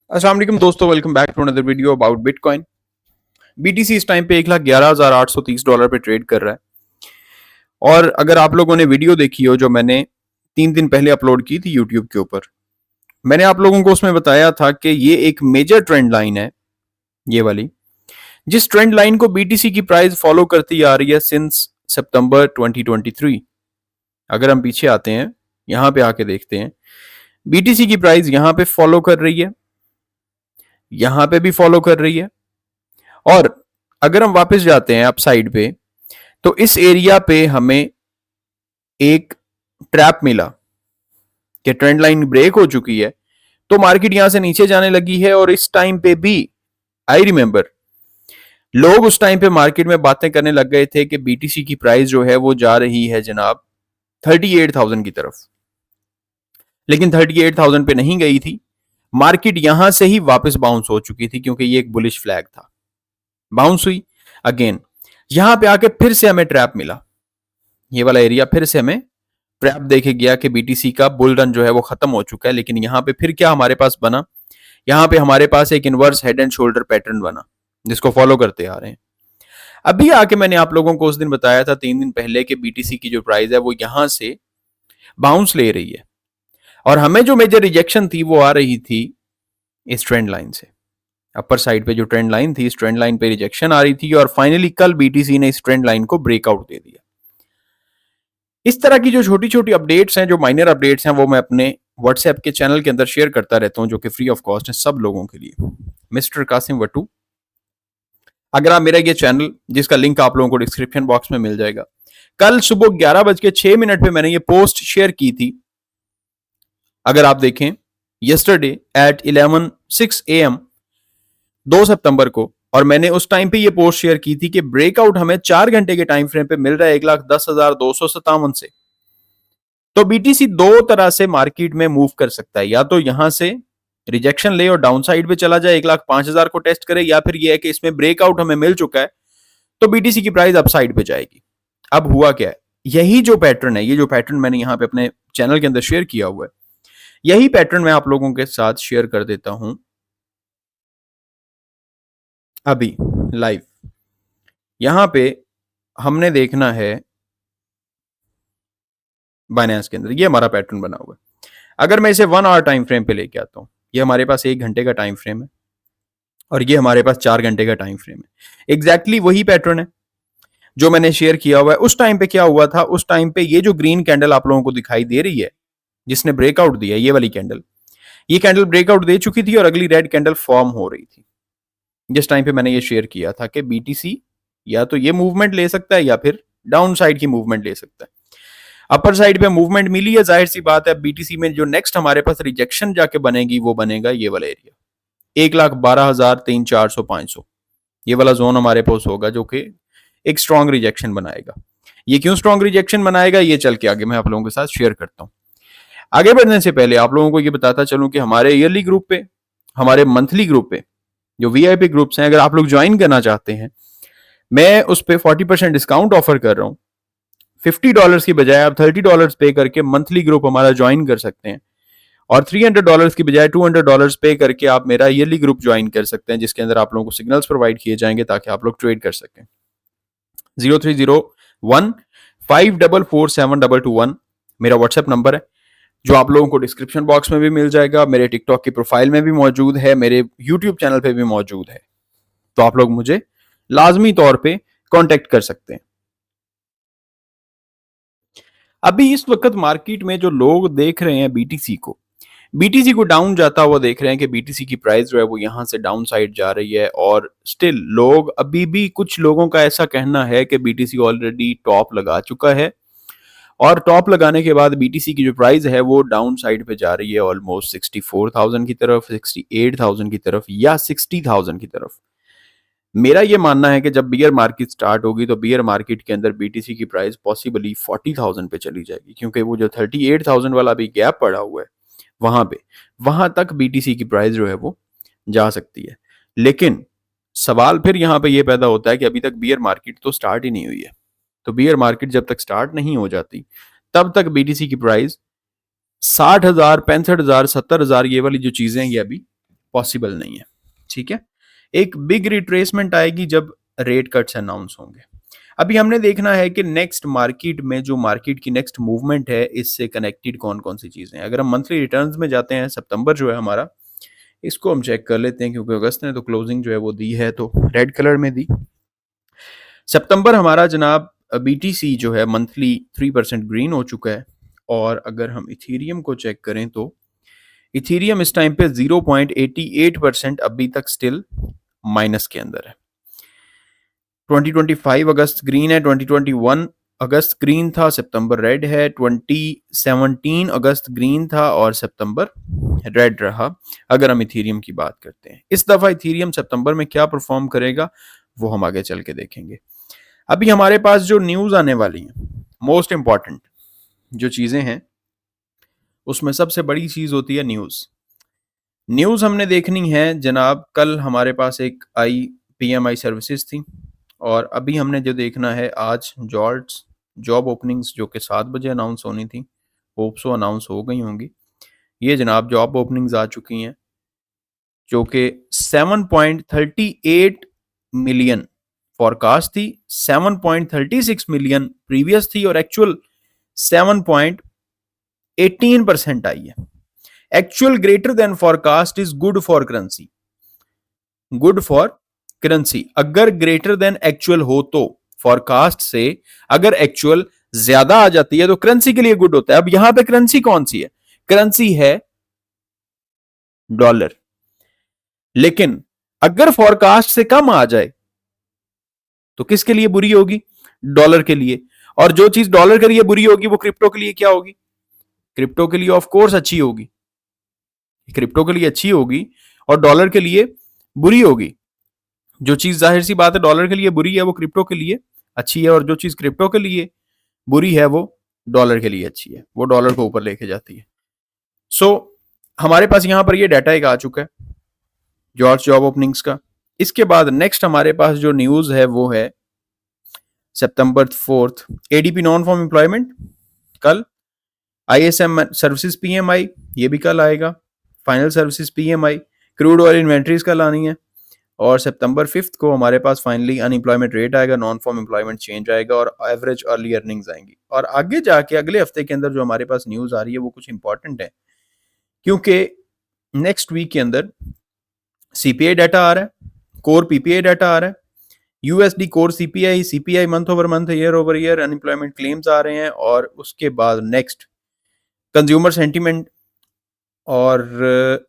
अस्सलाम वालेकुम दोस्तों, welcome back to another video about bitcoin. BTC इस टाइम पे $1,11,830 पे ट्रेड कर रहा है। और अगर आप लोगों ने वीडियो देखी हो जो मैंने 3 दिन पहले अपलोड की थी यूट्यूब के ऊपर, मैंने आप लोगों को उसमें बताया था कि ये एक मेजर ट्रेंड लाइन है, ये वाली, जिस ट्रेंड लाइन को बीटीसी की प्राइस फॉलो करती आ रही है सिंस सितंबर 2023। अगर हम पीछे आते हैं, यहां पे आके देखते हैं, बीटीसी की प्राइस यहां पे फॉलो कर रही है, यहां पे भी फॉलो कर रही है। और अगर हम वापस जाते हैं अपसाइड पे, तो इस एरिया पे हमें एक ट्रैप मिला कि ट्रेंड लाइन ब्रेक हो चुकी है, तो मार्केट यहां से नीचे जाने लगी है। और इस टाइम पे भी आई रिमेंबर, लोग उस टाइम पे मार्केट में बातें करने लग गए थे कि बीटीसी की प्राइस जो है वो जा रही है जनाब 38,000 की तरफ। लेकिन 38,000 पे नहीं गई थी, मार्केट यहां से ही वापस बाउंस हो चुकी थी क्योंकि ये एक बुलिश फ्लैग था। बाउंस हुई अगेन, यहां पे आके फिर से हमें ट्रैप मिला। ये वाला एरिया फिर से हमें ट्रैप देखे गया कि बीटीसी का बुल रन जो है वो खत्म हो चुका है। लेकिन यहां पे फिर क्या हमारे पास बना, यहां पे हमारे पास एक inverse head and shoulder pattern बना जिसको फॉलो करते आ रहे हैं। अभी आके मैंने आप लोगों को उस दिन बताया था 3 दिन पहले कि बीटीसी की जो प्राइस है वो यहां से बाउंस ले रही है और हमें जो मेजर रिजेक्शन थी वो आ रही थी इस ट्रेंड लाइन से। अपर साइड पे जो ट्रेंड लाइन थी, इस ट्रेंड लाइन पे रिजेक्शन आ रही थी और फाइनली कल बीटीसी ने इस ट्रेंड लाइन को ब्रेकआउट दे दिया। इस तरह की जो छोटी छोटी अपडेट्स हैं, जो माइनर अपडेट्स हैं, वो मैं अपने व्हाट्सएप के चैनल के अंदर शेयर करता रहता हूं, जो कि फ्री ऑफ कॉस्ट है सब लोगों के लिए। मिस्टर कासिम वट्टू, अगर आप मेरा ये चैनल, जिसका लिंक आप लोगों को डिस्क्रिप्शन बॉक्स में मिल जाएगा, कल सुबह 11:06 पे मैंने ये पोस्ट शेयर की थी। अगर आप देखें, यस्टरडे एट 11:06 AM 2 सितंबर को, और मैंने उस टाइम पे ये पोस्ट शेयर की थी कि ब्रेकआउट हमें 4 घंटे के टाइम फ्रेम पे मिल रहा है 1,10,257 से। तो बीटीसी दो तरह से मार्केट में मूव कर सकता है, या तो यहां से रिजेक्शन ले और डाउन साइड पे चला जाए 1,05,000 को टेस्ट करे, या फिर यह है कि इसमें ब्रेकआउट हमें मिल चुका है तो बीटीसी की प्राइस अपसाइड पे जाएगी। अब हुआ क्या है, यही जो पैटर्न है, ये जो पैटर्न मैंने यहाँ पे अपने चैनल के अंदर शेयर किया हुआ है, यही पैटर्न मैं आप लोगों के साथ शेयर कर देता हूं अभी लाइव। यहां पे हमने देखना है बाइनेंस के अंदर, ये हमारा पैटर्न बना हुआ है। अगर मैं इसे 1 आवर टाइम फ्रेम पे लेके आता हूं, ये हमारे पास 1 घंटे का टाइम फ्रेम है और ये हमारे पास 4 घंटे का टाइम फ्रेम है। एग्जैक्टली वही पैटर्न है जो मैंने शेयर किया हुआ है। उस टाइम पे क्या हुआ था, उस टाइम पे ये जो ग्रीन कैंडल आप लोगों को दिखाई दे रही है जिसने ब्रेकआउट दिया, ये वाली कैंडल, ये कैंडल ब्रेकआउट दे चुकी थी और अगली रेड कैंडल फॉर्म हो रही थी। जिस टाइम पे मैंने ये शेयर किया था कि बीटीसी या तो ये मूवमेंट ले सकता है या फिर डाउन साइड की मूवमेंट ले सकता है। अपर साइड पे मूवमेंट मिली है, जाहिर सी बात है बीटीसी में जो नेक्स्ट हमारे पास रिजेक्शन जाके बनेगी वो बनेगा ये वाला एरिया 1,12,300-400-500, ये वाला जोन हमारे पास होगा जो कि एक स्ट्रॉन्ग रिजेक्शन बनाएगा। ये क्यों स्ट्रॉन्ग रिजेक्शन बनाएगा, ये चल के आगे मैं आप लोगों के साथ शेयर करता हूं। आगे बढ़ने से पहले आप लोगों को ये बताता चलूं कि हमारे ईयरली ग्रुप पे, हमारे मंथली ग्रुप पे जो वीआईपी ग्रुप्स हैं, अगर आप लोग ज्वाइन करना चाहते हैं, मैं उस पर 40% डिस्काउंट ऑफर कर रहा हूं। $50 की बजाय आप $30 पे करके मंथली ग्रुप हमारा ज्वाइन कर सकते हैं और $300 की बजाय $200 पे करके आप मेरा ईयरली ग्रुप ज्वाइन कर सकते हैं, जिसके अंदर आप लोगों को सिग्नल्स प्रोवाइड किए जाएंगे ताकि आप लोग ट्रेड कर सकें। 0301544722 मेरा व्हाट्सएप नंबर है, जो आप लोगों को डिस्क्रिप्शन बॉक्स में भी मिल जाएगा, मेरे टिकटॉक की प्रोफाइल में भी मौजूद है, मेरे यूट्यूब चैनल पे भी मौजूद है। तो आप लोग मुझे लाजमी तौर पे कांटेक्ट कर सकते हैं। अभी इस वक्त मार्केट में जो लोग देख रहे हैं बीटीसी को डाउन जाता हुआ देख रहे हैं कि बीटीसी की प्राइस जो है वो यहां से डाउन साइड जा रही है। और स्टिल लोग, अभी भी कुछ लोगों का ऐसा कहना है कि बीटीसी ऑलरेडी टॉप लगा चुका है और टॉप लगाने के बाद बीटीसी की जो प्राइस है वो डाउन साइड पे जा रही है ऑलमोस्ट 64,000 की तरफ, 68,000 की तरफ या 60,000 की तरफ। मेरा ये मानना है कि जब बियर मार्केट स्टार्ट होगी तो बियर मार्केट के अंदर बीटीसी की प्राइस पॉसिबली 40,000 पे चली जाएगी, क्योंकि वो जो 38,000 वाला भी गैप पड़ा हुआ है वहां तक बीटीसी की प्राइस जो है वो जा सकती है। लेकिन सवाल फिर यहाँ पे ये पैदा होता है कि अभी तक बियर मार्केट तो स्टार्ट ही नहीं हुई है। तो बियर मार्केट जब तक स्टार्ट नहीं हो जाती तब तक बीटीसी की प्राइस 60,000, 65,000, 70,000 ये वाली जो चीजें ये अभी पॉसिबल नहीं है। ठीक है, एक बिग रिट्रेसमेंट आएगी जब रेट कट्स अनाउंस होंगे। अभी हमने देखना है कि नेक्स्ट मार्केट में जो मार्केट की नेक्स्ट मूवमेंट है इससे कनेक्टेड कौन कौन सी चीजें हैं। अगर हम मंथली रिटर्न्स में जाते हैं, सितंबर जो है हमारा, इसको हम चेक कर लेते हैं क्योंकि अगस्त ने तो क्लोजिंग जो है वो दी है, तो रेड कलर में दी। सितंबर हमारा जनाब बीटीसी जो है मंथली 3% ग्रीन हो चुका है। और अगर हम इथीरियम को चेक करें तो इथीरियम इस टाइम पे 0.88% अभी तक स्टिल माइनस के अंदर है। 2025 अगस्त ग्रीन है, 2021 अगस्त ग्रीन था, सितंबर रेड है, 2017 अगस्त ग्रीन था और सितंबर रेड रहा। अगर हम इथीरियम की बात करते हैं, इस दफा इथीरियम सितंबर में क्या परफॉर्म करेगा वो हम आगे चल के देखेंगे। अभी हमारे पास जो न्यूज आने वाली है, मोस्ट इंपॉर्टेंट जो चीजें हैं उसमें सबसे बड़ी चीज होती है न्यूज। न्यूज हमने देखनी है जनाब, कल हमारे पास एक आई पीएमआई सर्विसेज थी और अभी हमने जो देखना है आज जॉब ओपनिंग्स जो कि 7 बजे अनाउंस होनी थी, होप सो अनाउंस हो गई होंगी। ये जनाब जॉब ओपनिंग्स आ चुकी हैं जो कि 7.38 मिलियन फॉरकास्ट थी, 7.36 मिलियन प्रीवियस थी और एक्चुअल 7.18% आई है। Actual greater than forecast is good for currency, good for currency. अगर ग्रेटर देन एक्चुअल हो तो फॉरकास्ट से अगर एक्चुअल ज्यादा आ जाती है तो करेंसी के लिए गुड होता है। अब यहां पे करेंसी कौन सी है? करेंसी है डॉलर। लेकिन अगर फॉरकास्ट से कम आ जाए तो किसके लिए बुरी होगी? डॉलर के लिए। और जो चीज डॉलर के लिए बुरी होगी वो क्रिप्टो के लिए क्या होगी? क्रिप्टो के लिए ऑफ कोर्स अच्छी होगी, क्रिप्टो के लिए अच्छी होगी और डॉलर के लिए बुरी होगी। जो चीज जाहिर सी बात है डॉलर के लिए बुरी है वो क्रिप्टो के लिए अच्छी है, और जो चीज क्रिप्टो के लिए बुरी है वो डॉलर के लिए अच्छी है, वो डॉलर को ऊपर लेके जाती है। सो हमारे पास यहां पर ये डाटा एक आ चुका है जॉब ओपनिंग्स का। इसके बाद नेक्स्ट हमारे पास जो न्यूज है वो है सितंबर 4 एडीपी नॉन फॉर्म एम्प्लॉयमेंट कल, आईएसएम सर्विसेज पीएमआई ये भी कल आएगा, final services PMI, crude oil inventories कल आनी है, और सितंबर 5 को हमारे पास फाइनली अनएम्प्लॉयमेंट रेट आएगा, नॉन फॉर्म एम्प्लॉयमेंट चेंज आएगा और एवरेज अर्ली अर्निंग्स आएंगी। और आगे जाके अगले हफ्ते के अंदर जो हमारे पास न्यूज आ रही है वो कुछ इंपॉर्टेंट है क्योंकि नेक्स्ट वीक के अंदर सीपीआई डाटा आ रहा है, कोर पीपीआई डाटा आ रहा है, USD core CPI month over month, year over year unemployment claims आ रहे हैं, और उसके बाद नेक्स्ट कंज्यूमर सेंटीमेंट। और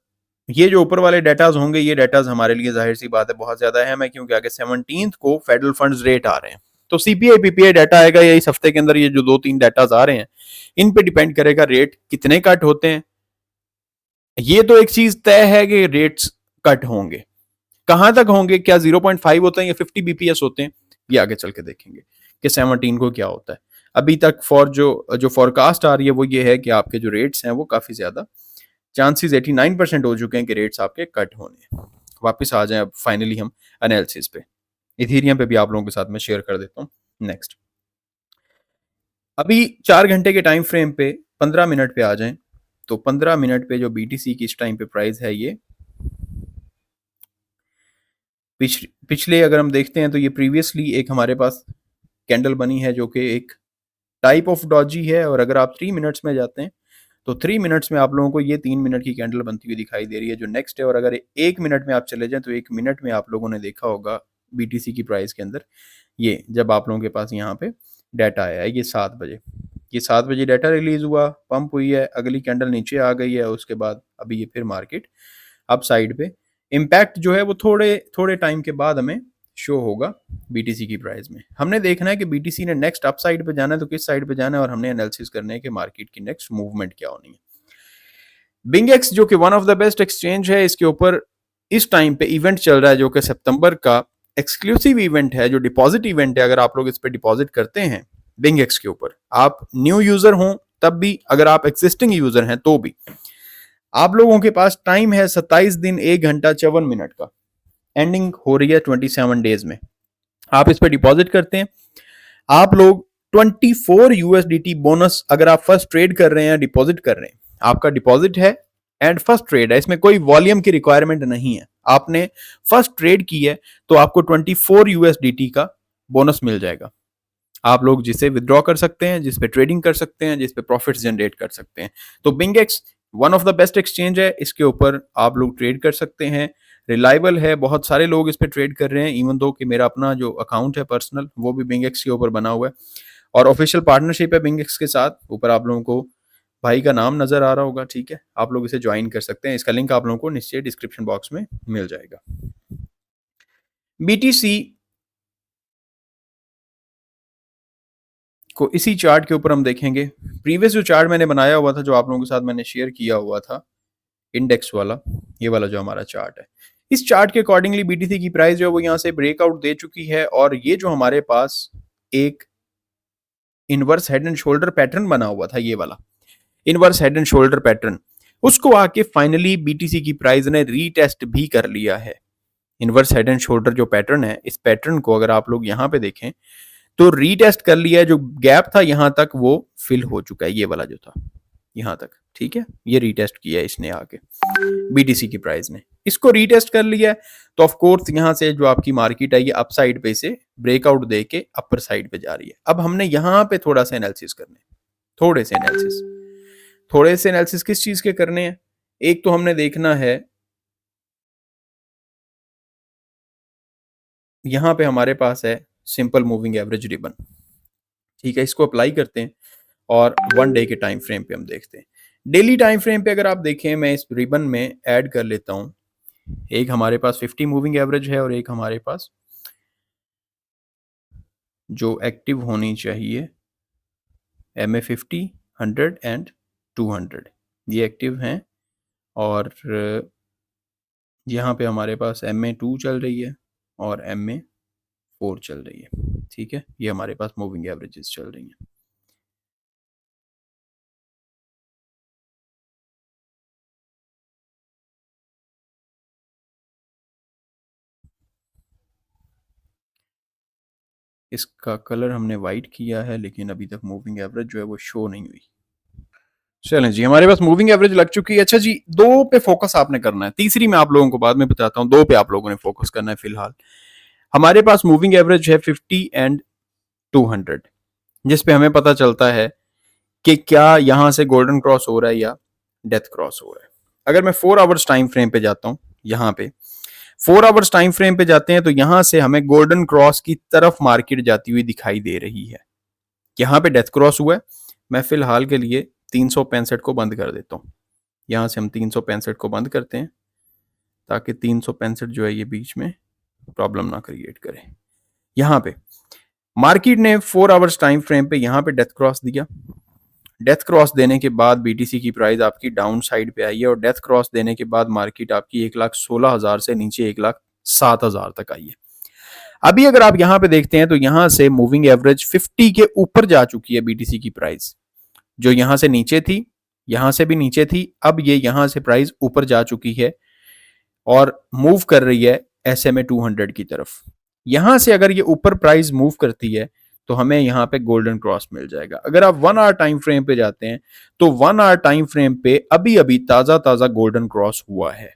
ये जो ऊपर वाले डेटाज होंगे ये डेटाज हमारे लिए जाहिर सी बात है बहुत ज्यादा अहम है क्योंकि आगे 17 को फेडरल फंड्स रेट आ रहे हैं। तो सीपीआई पीपीआई डाटा आएगा या इस हफ्ते के अंदर ये जो 2-3 डाटाज आ रहे हैं इन पे डिपेंड करेगा रेट कितने कट होते हैं। ये तो एक चीज तय है कि रेट्स कट होंगे, कहां तक होंगे, क्या 0.5 होते हैं या 50 बीपीएस होते हैं, ये आगे चल के देखेंगे कि 17 को क्या होता है। अभी तक जो फॉरकास्ट आ रही है वो ये है कि आपके जो रेट्स हैं वो काफी ज्यादा चांसेस 89% हो चुके हैं कि रेट्स आपके कट होने। वापस आ जाएं अब फाइनली हम एनालिसिस पे, इथेरियम पे भी आप लोगों के साथ में शेयर कर देता हूं। नेक्स्ट अभी 4 घंटे के टाइम फ्रेम पे 15 मिनट पे आ जाएं तो 15 मिनट पे जो बीटीसी की इस टाइम पे प्राइस है ये पिछले अगर हम देखते हैं तो ये प्रीवियसली एक हमारे पास कैंडल बनी है जो कि एक टाइप ऑफ डॉजी है, और अगर आप 3 मिनट्स में जाते हैं तो 3 मिनट्स में आप लोगों को ये 3 मिनट की कैंडल बनती हुई दिखाई दे रही है जो नेक्स्ट है। और अगर 1 मिनट में आप चले जाएं तो 1 मिनट में आप लोगों ने देखा होगा बीटीसी की प्राइस के अंदर ये जब आप लोगों के पास यहाँ पे डाटा आया है, ये 7 बजे, ये 7 बजे डाटा रिलीज हुआ, पंप हुई है, अगली कैंडल नीचे आ गई है, उसके बाद अभी ये फिर मार्केट अप साइड पे। इम्पैक्ट जो है वो थोड़े थोड़े टाइम के बाद हमें शो होगा बीटीसी की प्राइस में। हमने देखना है कि बीटीसी ने नेक्स्ट अप साइड पे जाना है तो किस साइड पे जाना है, और हमने एनालिसिस करना है कि मार्केट की नेक्स्ट मूवमेंट क्या होनी है। बिंगेक्स जो कि one of the best exchange है, इसके ऊपर इस टाइम पे इवेंट चल रहा है जो कि सितंबर का एक्सक्लूसिव इवेंट है, जो डिपॉजिट इवेंट है। अगर आप लोग इस पे डिपॉजिट करते हैं बिंगेक्स के ऊपर, आप न्यू यूजर हों तब भी, अगर आप एक्सिस्टिंग यूजर हैं तो भी, आप लोगों के पास टाइम है 27 दिन 1 घंटा 54 मिनट का, एंडिंग हो रही है 27 डेज में। आप इस पे डिपॉजिट करते हैं, आप लोग 24 यूएसडीटी बोनस, अगर आप फर्स्ट ट्रेड कर रहे हैं डिपॉजिट कर रहे हैं, आपका डिपॉजिट है एंड फर्स्ट ट्रेड है, इसमें कोई वॉल्यूम की रिक्वायरमेंट नहीं है। आपने फर्स्ट ट्रेड की है तो आपको 24 यूएसडीटी का बोनस मिल जाएगा। आप लोग जिसे विदड्रॉ कर सकते हैं, जिस पे ट्रेडिंग कर सकते हैं, जिस पे प्रॉफिट्स जनरेट कर सकते हैं। तो BingX one of the best exchange है, इसके ऊपर आप लोग ट्रेड कर सकते हैं, रिलायबल है, बहुत सारे लोग इस पे ट्रेड कर रहे हैं। इवन दो कि मेरा अपना जो अकाउंट है पर्सनल वो भी बिंगेक्स के ऊपर बना हुआ है और ऑफिशियल पार्टनरशिप है बिंगेक्स के साथ। ऊपर आप लोगों को भाई का नाम नजर आ रहा होगा, ठीक है, आप लोग इसे ज्वाइन कर सकते हैं। इसका लिंक आप लोगों को नीचे डिस्क्रिप्शन बॉक्स में मिल जाएगा। बीटीसी को इसी चार्ट के ऊपर हम देखेंगे। प्रीवियस जो चार्ट मैंने बनाया हुआ था, जो आप लोगों के साथ मैंने शेयर किया हुआ था, इंडेक्स वाला, ये वाला जो हमारा चार्ट है, इस चार्ट के अकॉर्डिंगली बीटीसी की प्राइस जो है वो यहाँ से ब्रेकआउट दे चुकी है और ये जो हमारे पास एक inverse head and shoulder pattern बना हुआ था, ये वाला inverse head and shoulder pattern, उसको आके फाइनली बीटीसी की प्राइस ने रीटेस्ट भी कर लिया है। इनवर्स हेड एंड शोल्डर जो पैटर्न है, इस पैटर्न को अगर आप लोग यहाँ पे देखें तो रीटेस्ट कर लिया है। जो गैप था यहां तक वो फिल हो चुका है, ये वाला जो था यहां तक, ठीक है, ये रीटेस्ट किया है इसने आके बीटीसी की प्राइस ने, इसको रीटेस्ट कर लिया है। तो ऑफ कोर्स यहां से जो आपकी मार्केट है ये अप साइड पे से ब्रेकआउट दे के अपर साइड पे जा रही है। अब हमने यहां पे थोड़ा सा एनालिसिस करने, थोड़े से एनालिसिस किस चीज के करने हैं। एक तो हमने देखना है यहां पे हमारे पास है सिंपल मूविंग एवरेज रिबन, ठीक है, इसको अप्लाई करते हैं और 1 डे के टाइम फ्रेम पे हम देखते हैं। डेली टाइम फ्रेम पे अगर आप देखें, मैं इस रिबन में ऐड कर लेता हूं, एक हमारे पास 50 मूविंग एवरेज है और एक हमारे पास जो एक्टिव होनी चाहिए MA50, 100 एंड 200, ये एक्टिव हैं। और यहाँ पे हमारे पास MA2 चल रही है और MA4 चल रही है, ठीक है, ये हमारे पास मूविंग एवरेजेस चल रही हैं। इसका कलर हमने वाइट किया है लेकिन अभी तक मूविंग एवरेज जो है वो शो नहीं हुई। चलें जी, हमारे पास मूविंग एवरेज लग चुकी है। अच्छा जी, दो पे फोकस आपने करना है, तीसरी मैं आप लोगों को बाद में बताता हूँ। दो पे आप लोगों ने फोकस करना है फिलहाल। हमारे पास मूविंग एवरेज है 50 एंड 200, जिस पे हमें पता चलता है कि क्या यहां से गोल्डन क्रॉस हो रहा है या डेथ क्रॉस हो रहा है। अगर मैं 4 आवर्स टाइम फ्रेम पे जाता हूँ, यहाँ पे 4 आवर्स टाइम फ्रेम पे जाते हैं तो यहां से हमें गोल्डन क्रॉस की तरफ मार्केट जाती हुई दिखाई दे रही है। यहाँ पे डेथ क्रॉस हुआ है। मैं फिलहाल के लिए 365 को बंद कर देता हूँ। यहाँ से हम 365 को बंद करते हैं ताकि 365 जो है ये बीच में प्रॉब्लम ना क्रिएट करे। यहाँ पे मार्केट ने 4 आवर्स टाइम फ्रेम पे यहाँ पे डेथ क्रॉस दिया। डेथ क्रॉस देने के बाद बीटीसी की प्राइस आपकी डाउन साइड पे आई है और डेथ क्रॉस देने के बाद मार्केट आपकी 1,16,000 से नीचे 1,07,000 तक आई है। अभी अगर आप यहां पे देखते हैं तो यहां से मूविंग एवरेज 50 के ऊपर जा चुकी है बीटीसी की प्राइस, जो यहां से नीचे थी, यहां से भी नीचे थी, अब ये यहां से प्राइस ऊपर जा चुकी है और मूव कर रही है SMA 200 की तरफ। यहां से अगर ये ऊपर प्राइस मूव करती है तो हमें यहाँ पे गोल्डन क्रॉस मिल जाएगा। अगर आप 1 आवर टाइम फ्रेम पे जाते हैं तो 1 आवर टाइम फ्रेम पे अभी अभी ताजा ताजा गोल्डन क्रॉस हुआ है।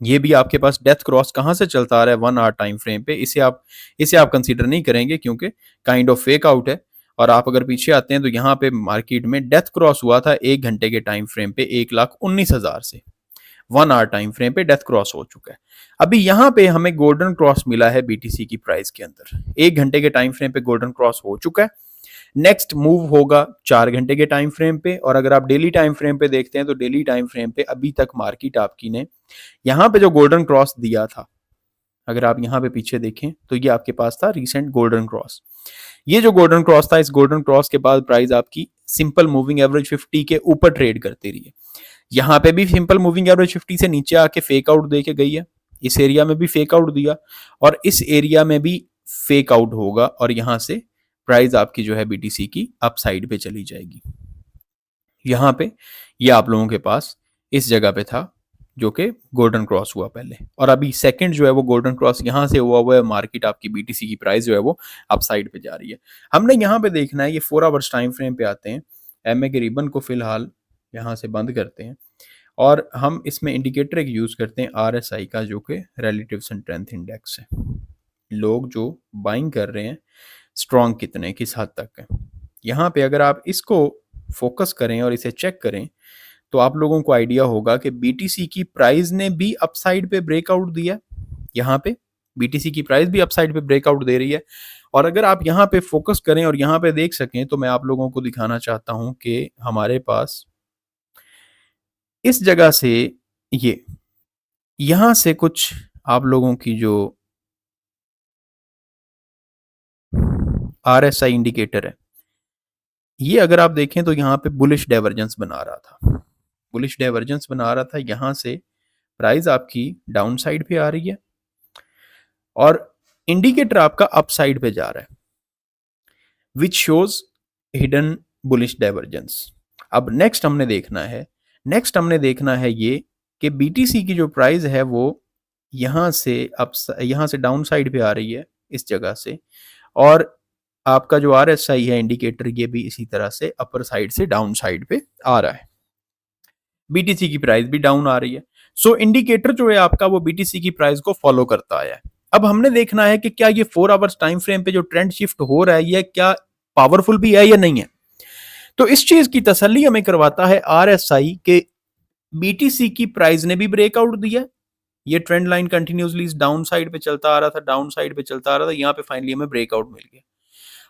ये भी आपके पास डेथ क्रॉस कहां से चलता आ रहा है 1 आवर टाइम फ्रेम पे, इसे आप कंसीडर नहीं करेंगे क्योंकि काइंड ऑफ फेक आउट है। और आप अगर पीछे आते हैं तो यहाँ पे मार्केट में डेथ क्रॉस हुआ था 1 घंटे के टाइम फ्रेम पे 1,19,000 से। 1 आवर टाइम फ्रेम पे डेथ क्रॉस हो चुका है। अभी यहाँ पे हमें गोल्डन क्रॉस मिला है बीटीसी की प्राइस के अंदर, 1 घंटे के टाइम फ्रेम पे गोल्डन क्रॉस हो चुका है। नेक्स्ट मूव होगा 4 घंटे के टाइम फ्रेम पे और अगर आप डेली टाइम फ्रेम पे देखते हैं तो डेली टाइम फ्रेम पे अभी तक मार्केट आपकी ने यहाँ पे जो गोल्डन क्रॉस दिया था, अगर आप यहाँ पे पीछे देखें तो ये आपके पास था रिसेंट गोल्डन क्रॉस। ये जो गोल्डन क्रॉस था, इस गोल्डन क्रॉस के बाद प्राइस आपकी सिंपल मूविंग एवरेज 50 के ऊपर ट्रेड करती रही है। यहाँ पे भी सिंपल मूविंग एवरेज 50 से नीचे आके फेक आउट दे के गई है, इस एरिया में भी फेक आउट दिया और इस एरिया में भी फेक आउट होगा और यहां से प्राइस आपकी जो है बीटीसी की अप साइड पे चली जाएगी। यहाँ पे ये आप लोगों के पास इस जगह पे था जो कि गोल्डन क्रॉस हुआ पहले और अभी सेकंड जो है वो गोल्डन क्रॉस यहाँ से हुआ है। मार्केट आपकी बीटीसी की प्राइस जो है वो अप साइड पे जा रही है। हमने यहाँ पे देखना है, ये 4 आवर्स टाइम फ्रेम पे आते हैं, एमए के रिबन को फिलहाल यहाँ से बंद करते हैं और हम इसमें इंडिकेटर एक यूज़ करते हैं RSI का, जो कि रिलेटिव स्ट्रेंथ इंडेक्स है। लोग जो बाइंग कर रहे हैं स्ट्रॉन्ग कितने, किस हद तक है। यहाँ पे अगर आप इसको फोकस करें और इसे चेक करें तो आप लोगों को आइडिया होगा कि BTC की प्राइस ने भी अपसाइड पे ब्रेकआउट दिया। यहाँ पे BTC की प्राइस भी अपसाइड पे ब्रेकआउट दे रही है। और अगर आप यहाँ पे फोकस करें और यहाँ पे देख सकें तो मैं आप लोगों को दिखाना चाहता हूँ कि हमारे पास इस जगह से ये यहाँ से कुछ आप लोगों की जो RSI इंडिकेटर है, ये अगर आप देखें तो यहाँ पे बुलिश डाइवर्जेंस बना रहा था। बुलिश डाइवर्जेंस बना रहा था, यहाँ से प्राइस आपकी डाउन साइड पे आ रही है और इंडिकेटर आपका अप साइड पे जा रहा है, which shows hidden bullish divergence. अब नेक्स्ट हमने देखना है ये कि BTC की जो प्राइस है वो यहाँ से डाउन साइड पे आ रही है इस जगह से, और आपका जो RSI है इंडिकेटर, ये भी इसी तरह से अपर साइड से डाउन साइड पे आ रहा है। BTC की प्राइस भी डाउन आ रही है। सो इंडिकेटर जो है आपका वो BTC की प्राइस को फॉलो करता आया है। अब हमने देखना है कि क्या ये 4 आवर्स टाइम फ्रेम पे जो ट्रेंड शिफ्ट हो रहा है ये क्या पावरफुल भी है या नहीं है। तो इस चीज की तसल्ली हमें करवाता है RSI के BTC की प्राइस ने भी ब्रेकआउट दिया। ये trend line continuously down side पे चलता आ रहा था, यहाँ पे फाइनली हमें ब्रेकआउट मिल गया।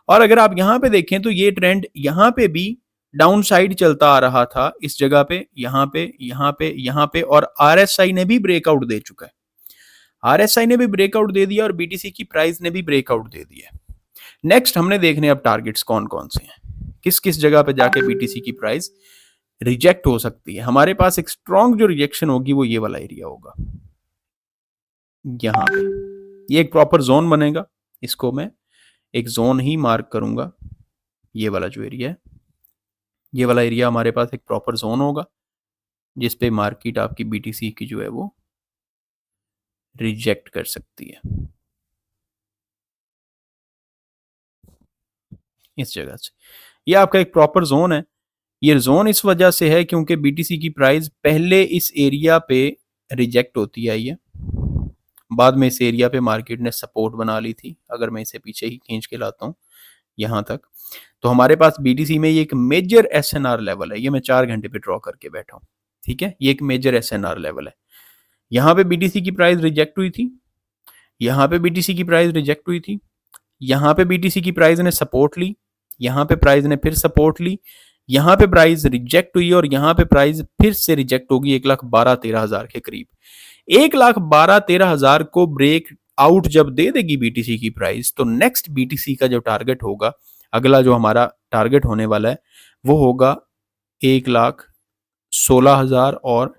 और अगर आप यहाँ पे देखें तो ये ट्रेंड यहाँ पे भी डाउन साइड चलता आ रहा था, इस जगह पे, यहाँ पे, और RSI ने भी ब्रेकआउट दे चुका है। RSI ने भी ब्रेकआउट दे दिया और BTC की प्राइस ने भी ब्रेकआउट दे दिया। नेक्स्ट हमने देखने अब टारगेट्स कौन कौन से हैं, किस किस जगह पे जाके BTC की प्राइस रिजेक्ट हो सकती है। हमारे पास एक स्ट्रॉन्ग जो रिजेक्शन होगी वो ये वाला एरिया होगा, यहाँ पे ये एक प्रॉपर जोन बनेगा, इसको मैं एक जोन ही मार्क करूंगा। ये वाला जो एरिया है, ये वाला एरिया हमारे पास एक प्रॉपर जोन होगा जिस पे मार्केट आपकी BTC की जो है वो रिजेक्ट कर सकती है, इस जगह से। ये आपका एक प्रॉपर जोन है। ये जोन इस वजह से है क्योंकि BTC की प्राइस पहले इस एरिया पे रिजेक्ट होती आई है, बाद में इस एरिया पे मार्केट ने सपोर्ट बना ली थी। अगर मैं इसे पीछे ही खींच के लाता हूँ यहाँ तक, तो हमारे पास BTC में ये एक मेजर SNR लेवल है। ये मैं 4 घंटे पे ड्रॉ करके बैठा हूँ, ठीक है। ये एक मेजर SNR लेवल है। यहाँ पे BTC की प्राइस रिजेक्ट हुई थी, यहाँ पे BTC की प्राइस रिजेक्ट हुई थी, यहाँ पे BTC की प्राइस ने सपोर्ट ली, यहाँ पे प्राइस ने फिर सपोर्ट ली, यहाँ पे प्राइस रिजेक्ट हुई और यहाँ पे प्राइस फिर से रिजेक्ट होगी 1,12,13,000 के करीब। 1,12,13,000 को ब्रेक आउट जब दे देगी BTC की प्राइस, तो नेक्स्ट BTC का जो टारगेट होगा, अगला जो हमारा टारगेट होने वाला है वो होगा 1,16,000 और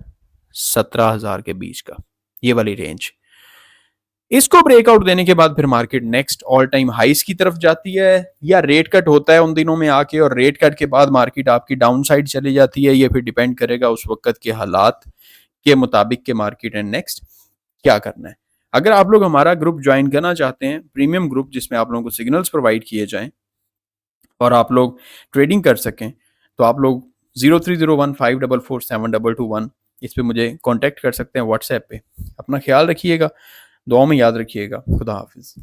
17,000 के बीच का, ये वाली रेंज। इसको ब्रेकआउट देने के बाद फिर मार्केट नेक्स्ट ऑल टाइम हाइस की तरफ जाती है, या रेट कट होता है उन दिनों में आके, और रेट कट के बाद मार्केट आपकी डाउन साइड चली जाती है। ये फिर डिपेंड करेगा उस वक्त के हालात के मुताबिक के मार्केट ने नेक्स्ट क्या करना है। अगर आप लोग हमारा ग्रुप ज्वाइन करना चाहते हैं, प्रीमियम ग्रुप जिसमें आप लोगों को सिग्नल्स प्रोवाइड किए जाएं और आप लोग ट्रेडिंग कर सकें, तो आप लोग 0301544722 इस पे मुझे कांटेक्ट कर सकते हैं व्हाट्सएप पे। अपना ख्याल रखिएगा, दुआ में याद रखिएगा। खुदा हाफिज।